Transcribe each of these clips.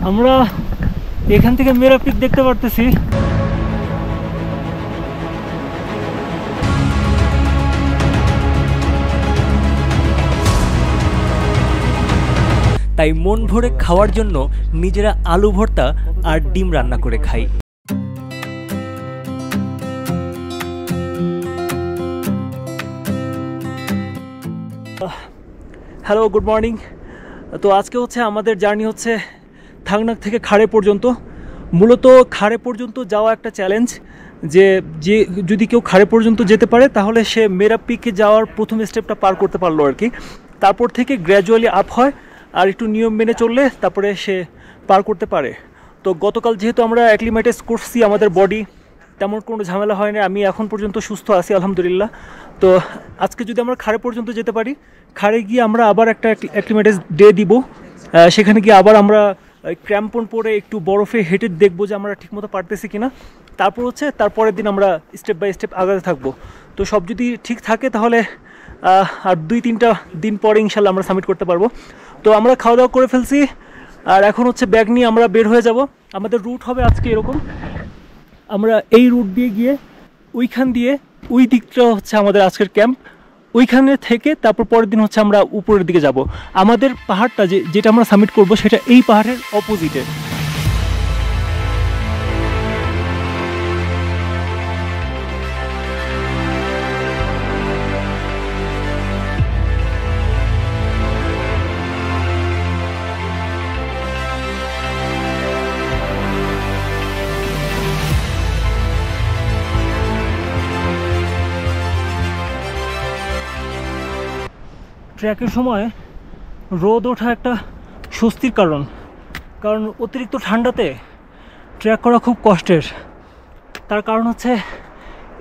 আমরা এখান থেকে মেরা পিক দেখতে পারতেছি। তাই মন ভরে খাওয়ার জন্য নিজেরা আলু ভর্তা আর ডিম রান্না করে খাই। Hello, good morning. তো আজকে হচ্ছে আমাদের জার্নি হচ্ছে থাংনাক থেকে খাড়ে পর্যন্ত। মূলত খাড়ে পর্যন্ত যাওয়া একটা চ্যালেঞ্জ, যে যদি কেউ খাড়ে পর্যন্ত যেতে পারে তাহলে সে মেরা পিকে যাওয়ার প্রথম স্টেপটা পার করতে পারলো আর কি। তারপর থেকে গ্র্যাজুয়ালি আপ হয়, আর একটু নিয়ম মেনে চললে তারপরে সে পার করতে পারে। তো গতকাল যেহেতু আমরা অ্যাক্লিমেটাইজ করছি, আমাদের বডি তেমন কোনো ঝামেলা হয় না, আমি এখন পর্যন্ত সুস্থ আছি আলহামদুলিল্লাহ। তো আজকে যদি আমরা খাড়ে পর্যন্ত যেতে পারি, খাড়ে গিয়ে আমরা আবার একটা অ্যাক্লিমেটাইজ ডে দিব। সেখানে গিয়ে আবার আমরা ক্র্যাম্পন পরে একটু বরফে হেঁটে দেখবো যে আমরা ঠিকমতো পারতেছি কিনা। তারপর হচ্ছে তারপরের দিন আমরা স্টেপ বাই স্টেপ আগাতে থাকবো। তো সব যদি ঠিক থাকে তাহলে আর 2-3টা দিন পরে ইনশাল্লাহ আমরা সাবমিট করতে পারবো। তো আমরা খাওয়া দাওয়া করে ফেলছি, আর এখন হচ্ছে ব্যাগ নিয়ে আমরা বের হয়ে যাব। আমাদের রুট হবে আজকে এরকম, আমরা এই রুট দিয়ে গিয়ে ওইখান দিয়ে ওই দিকটা হচ্ছে আমাদের আজকের ক্যাম্প। ওইখানে থেকে তারপর পরের দিন হচ্ছে আমরা উপরের দিকে যাব। আমাদের পাহাড়টা যেটা আমরা সাবমিট করব সেটা এই পাহাড়ের অপোজিটে। ট্র্যাকের সময় রোদ ওঠা একটা স্বস্তির কারণ অতিরিক্ত ঠান্ডাতে ট্র্যাক করা খুব কষ্টের। তার কারণ হচ্ছে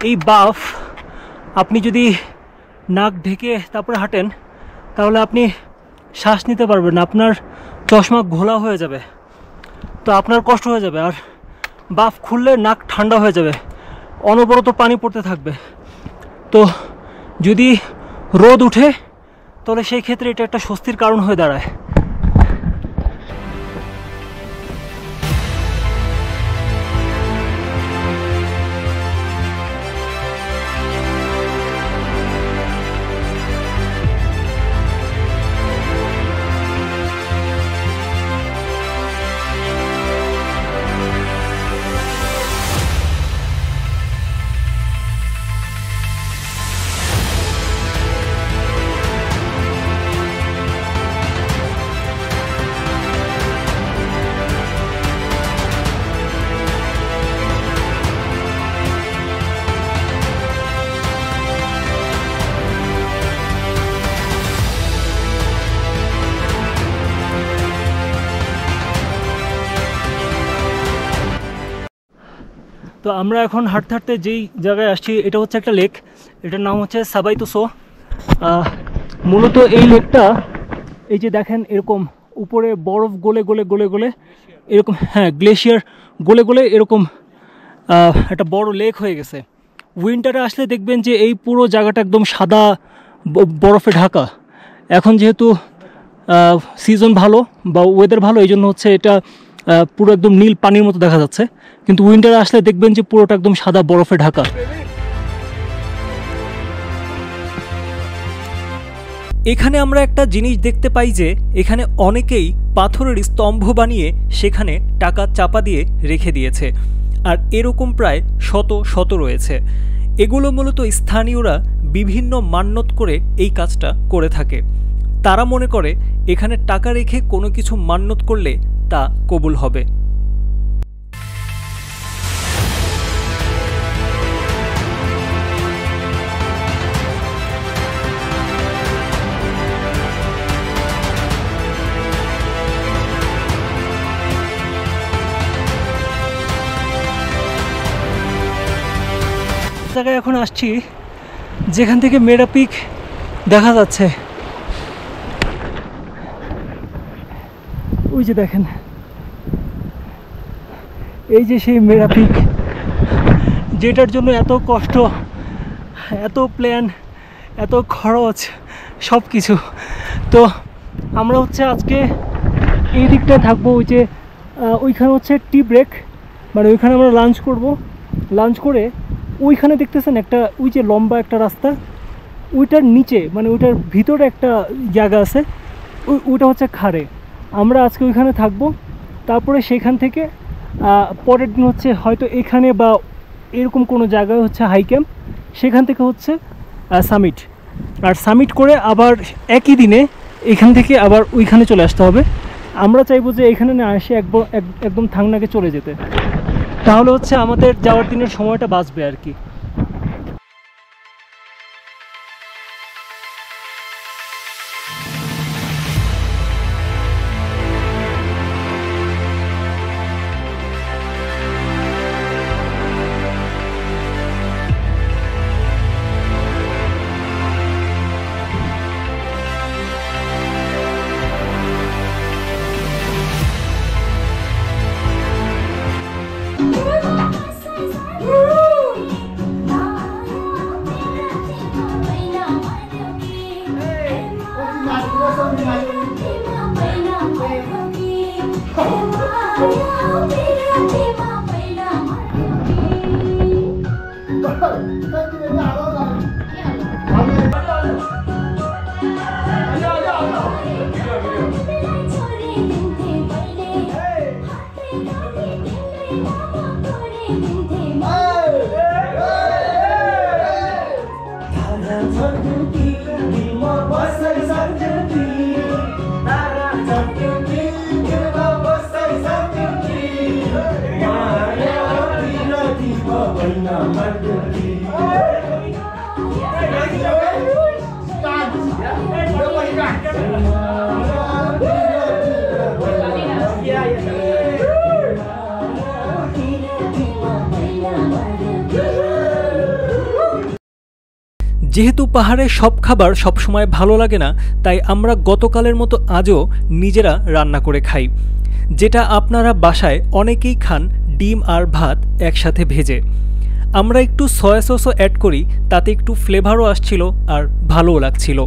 এই বাফ, আপনি যদি নাক ঢেকে তারপরে হাঁটেন তাহলে আপনি শ্বাস নিতে পারবেন না, আপনার চশমা ঘোলা হয়ে যাবে, তো আপনার কষ্ট হয়ে যাবে। আর বাফ খুললে নাক ঠান্ডা হয়ে যাবে, অনবরত পানি পড়তে থাকবে। তো যদি রোদ উঠে তাহলে সেই ক্ষেত্রে এটা একটা স্বস্তির কারণ হয়ে দাঁড়ায়। তো আমরা এখন হাঁটতে হাঁটতে যেই জায়গায় আসছি এটা হচ্ছে একটা লেক, এটার নাম হচ্ছে সাবাইতুসো। মূলত এই লেকটা, এই যে দেখেন এরকম উপরে বরফ গলে গলে গলে গলে এরকম, হ্যাঁ গ্লেশিয়ার গলে গলে এরকম একটা বড় লেক হয়ে গেছে। উইন্টারে আসলে দেখবেন যে এই পুরো জায়গাটা একদম সাদা বরফে ঢাকা। এখন যেহেতু সিজন ভালো বা ওয়েদার ভালো, এই জন্য হচ্ছে এটা পুরো একদম নীল পানির মতো দেখা যাচ্ছে, কিন্তু উইন্টারে আসলে দেখবেন যে পুরোটা একদম সাদা বরফে ঢাকা। এখানে আমরা একটা জিনিস দেখতে পাই যে এখানে অনেকেই পাথরের স্তম্ভ বানিয়ে সেখানে টাকা চাপা দিয়ে রেখে দিয়েছে, আর এরকম প্রায় শত শত রয়েছে। এগুলো মূলত স্থানীয়রা বিভিন্ন মান্যত করে এই কাজটা করে থাকে। তারা মনে করে এখানে টাকা রেখে কোনো কিছু মান্যত করলে তা কবুল হবে। জায়গায় এখন আসছি যেখান থেকে মেরা পিক দেখা যাচ্ছে। ওই যে দেখেন, এই যে সেই মেরা পিক, যেটার জন্য এত কষ্ট, এত প্ল্যান, এত খরচ, সব কিছু। তো আমরা হচ্ছে আজকে এই দিকটায় থাকবো, ওই যে ওইখানে হচ্ছে টি ব্রেক, মানে ওইখানে আমরা লাঞ্চ করব। লাঞ্চ করে ওইখানে দেখতেছেন একটা ওই যে লম্বা একটা রাস্তা, ওইটার নিচে মানে ওইটার ভিতরে একটা জায়গা আছে, ওইটা হচ্ছে খাড়ে। আমরা আজকে ওইখানে থাকবো। তারপরে সেখান থেকে পরের দিন হচ্ছে হয়তো এখানে বা এরকম কোনো জায়গায় হচ্ছে হাই ক্যাম্প, সেখান থেকে হচ্ছে সামিট। আর সামিট করে আবার একই দিনে এখান থেকে আবার ওইখানে চলে আসতে হবে। আমরা চাইবো যে এখানে না আসে একদম থাংনাকে চলে যেতে, তাহলে হচ্ছে আমাদের যাওয়ার দিনের সময়টা বাঁচবে আর কি। যেহেতু পাহাড়ে সব খাবার সবসময় ভালো লাগে না, তাই আমরা গতকালের মতো আজও নিজেরা রান্না করে খাই, যেটা আপনারা বাসায় অনেকেই খান ডিম আর ভাত একসাথে ভেজে। আমরা একটু সয়া সসও অ্যাড করি, তাতে একটু ফ্লেভারও আসছিল আর ভালোও লাগছিল।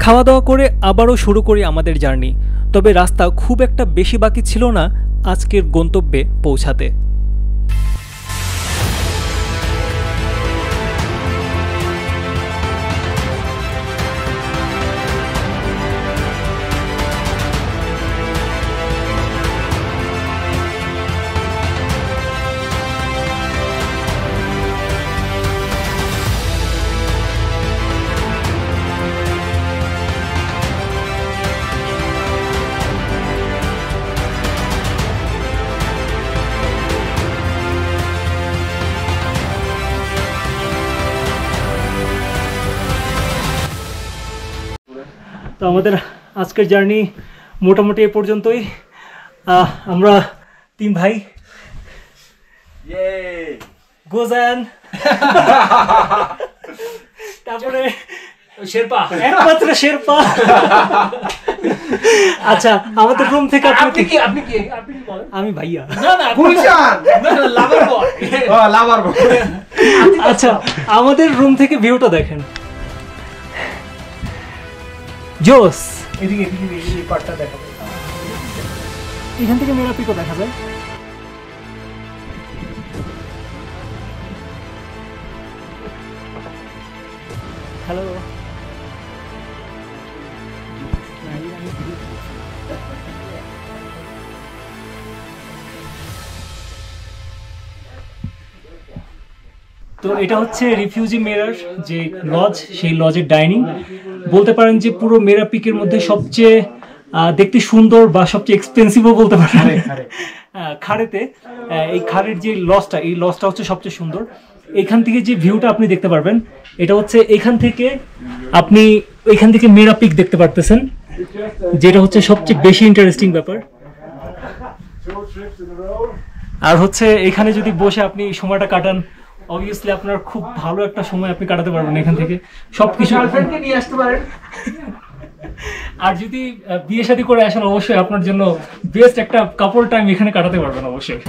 খাওয়া দাওয়া করে আবারও শুরু করি আমাদের জার্নি। তবে রাস্তা খুব একটা বেশি বাকি ছিল না আজকের গন্তব্যে পৌঁছাতে। তো আমাদের আজকের জার্নি মোটামুটি এ পর্যন্তই। আমরা 3 ভাই গোজান, তারপরে শেরপা, একমাত্র শেরপা। আচ্ছা, আমাদের রুম থেকে আপনি কি বলেন? আমি ভাইয়া। আচ্ছা, আমাদের রুম থেকে ভিউটা দেখেন, জোস। এদিকে এই পার্টটা দেখা যায়, এখান থেকে মেরা পিকও দেখা যায়। হ্যালো, তো এটা হচ্ছে রিফিউজি মেরার যে লজ, সেই লজের ডাইনিং। বলতে পারেন যে পুরো মেরা পিকের মধ্যে সবচেয়ে দেখতে সুন্দর বা সবচেয়ে এক্সপেন্সিভও বলতে পারেন খাড়েতে। এই খাড়ের যে লজটা, এই লজটা হচ্ছে সবচেয়ে সুন্দর। এখান থেকে যে ভিউটা আপনি দেখতে পারবেন, এটা হচ্ছে এখান থেকে আপনি এখান থেকে মেরা পিক দেখতে পারতেছেন, যেটা হচ্ছে সবচেয়ে বেশি ইন্টারেস্টিং ব্যাপার। আর হচ্ছে এখানে যদি বসে আপনি সময়টা কাটান, অবভিয়াসলি আপনার খুব ভালো একটা সময় আপনি কাটাতে পারবেন এখান থেকে সবকিছু। গার্লফ্রেন্ডকে নিয়ে আসতে পারেন। আর যদি বিয়ে শাদী করে আসেন, অবশ্যই আপনার জন্য বেস্ট একটা কাপল টাইম এখানে কাটাতে পারবেন অবশ্যই।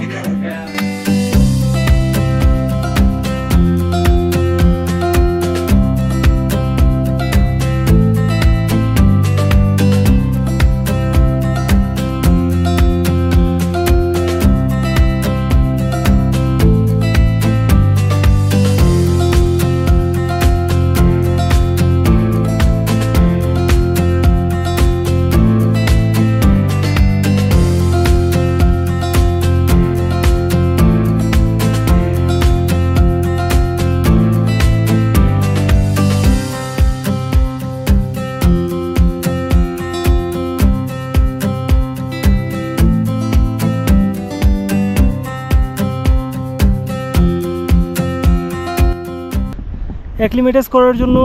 অ্যাক্লিমেটাইজ করার জন্য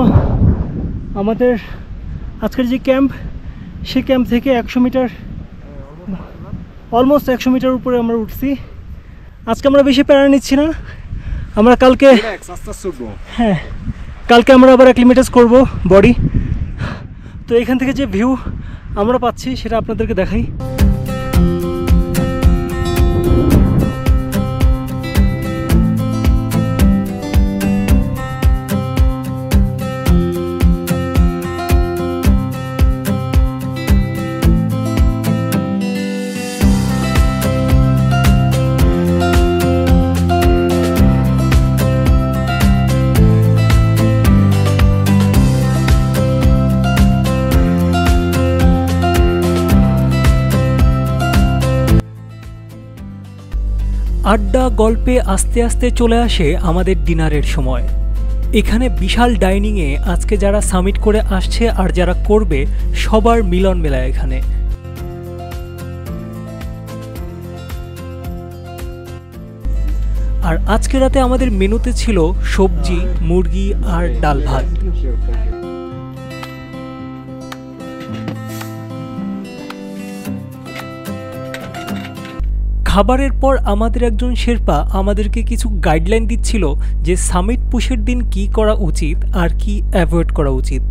আমাদের আজকের যে ক্যাম্প, সেই ক্যাম্প থেকে 100 মিটার, অলমোস্ট 100 মিটার উপরে আমরা উঠছি। আজকে আমরা বেশি প্যারা নিচ্ছি না, আমরা কালকে, হ্যাঁ কালকে আমরা আবার অ্যাক্লিমেটাইজ করব বডি। তো এখান থেকে যে ভিউ আমরা পাচ্ছি সেটা আপনাদেরকে দেখাই। আড্ডা গল্পে আস্তে আস্তে চলে আসে আমাদের ডিনারের সময়। এখানে বিশাল ডাইনিংয়ে আজকে যারা সামিট করে আসছে আর যারা করবে সবার মিলন মেলায় এখানে। আর আজকে রাতে আমাদের মেনুতে ছিল সবজি, মুরগি আর ডাল ভাত। খাবারের পর আমাদের একজন শেরপা আমাদেরকে কিছু গাইডলাইন দিচ্ছিল যে সামিট পুশের দিন কি করা উচিত আর কি অ্যাভয়েড করা উচিত।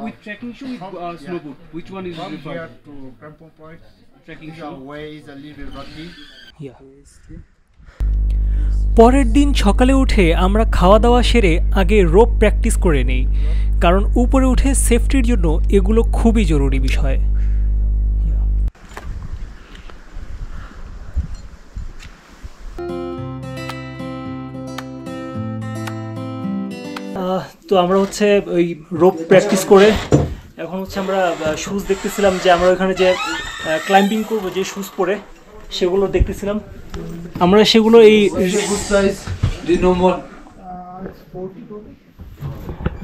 With trekking shoe, with snow boot, which one is preferred? To crampon point, Trekking your shoe. way is a little bit rocky. পরের দিন সকালে উঠে আমরা খাওয়া দাওয়া সেরে আগে রোপ প্র্যাকটিস করে নেই, কারণ উপরে উঠে সেফটির জন্য এগুলো খুবই জরুরি বিষয়। তো আমরা হচ্ছে ওই রোপ প্র্যাকটিস করে এখন হচ্ছে আমরা শুজ দেখতেছিলাম, যে আমরা ওখানে যে ক্লাইম্বিং করবো যে শুজ পরে সেগুলো দেখতেছিলাম। আমরা সেগুলো এই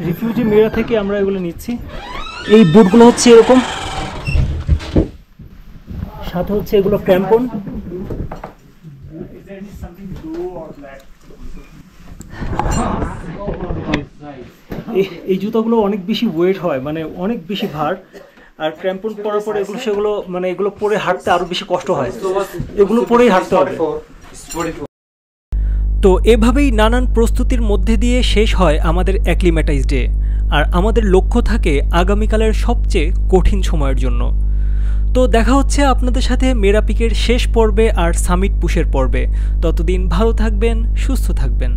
রিফিউজি মেরা থেকে আমরা এগুলো নিচ্ছি। এই বুটগুলো হচ্ছে এরকম, সাথে হচ্ছে এগুলো ক্র্যাম্পন। এই জুতাগুলো অনেক বেশি ওয়েট হয়, মানে অনেক বেশি ভার, আর ক্র্যাম্পন পরার পরে এগুলো সেগুলো মানে এগুলো পরে হাঁটতে আরো বেশি কষ্ট হয়, এগুলো পরেই হাঁটতে হবে। তো এভাবেই নানান প্রস্তুতির মধ্যে দিয়ে শেষ হয় আমাদের অ্যাক্লিম্যাটাইজ ডে, আর আমাদের লক্ষ্য থাকে আগামীকালের সবচেয়ে কঠিন সময়ের জন্য। তো দেখা হচ্ছে আপনাদের সাথে মেরা পিকের শেষ পর্বে আর সামিট পুশের পর্বে। ততদিন ভালো থাকবেন, সুস্থ থাকবেন।